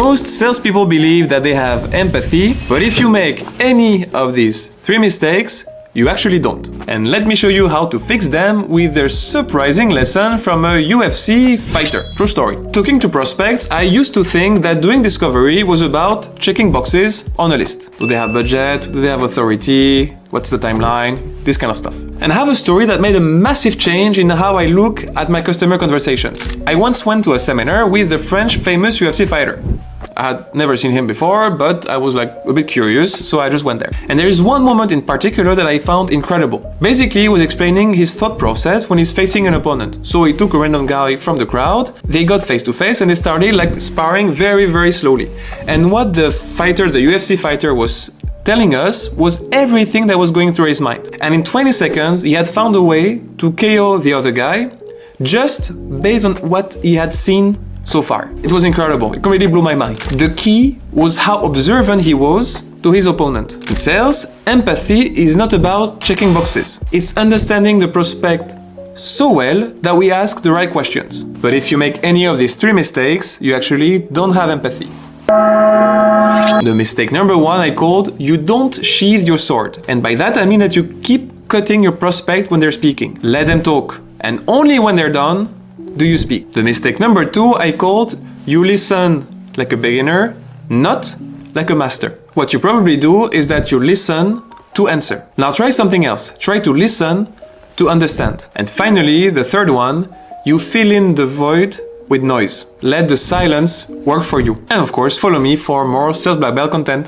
Most salespeople believe that they have empathy, but if you make any of these 3 mistakes, you actually don't. And let me show you how to fix them with their surprising lesson from a UFC fighter. True story. Talking to prospects, I used to think that doing discovery was about checking boxes on a list. Do they have budget? Do they have authority? What's the timeline? This kind of stuff. And I have a story that made a massive change in how I look at my customer conversations. I once went to a seminar with the French famous UFC fighter. I had never seen him before, but I was like a bit curious, so I just went there. And there is one moment in particular that I found incredible. Basically, he was explaining his thought process when he's facing an opponent. So he took a random guy from the crowd, they got face to face, and they started like sparring very, very slowly. And what the fighter, the UFC fighter, was telling us was everything that was going through his mind. And in 20 seconds, he had found a way to KO the other guy just based on what he had seen so far. It was incredible. It completely blew my mind. The key was how observant he was to his opponent. In sales, empathy is not about checking boxes. It's understanding the prospect so well that we ask the right questions. But if you make any of these 3 mistakes, you actually don't have empathy. The mistake number 1 I called, you don't sheathe your sword. And by that I mean that you keep cutting your prospect when they're speaking. Let them talk. And only when they're done, do you speak. The mistake number 2 I called, you listen like a beginner, not like a master. What you probably do is that you listen to answer. Now try something else. Try to listen to understand. And finally, the third one, you fill in the void with noise. Let the silence work for you. And of course, follow me for more Sales Black Belt content.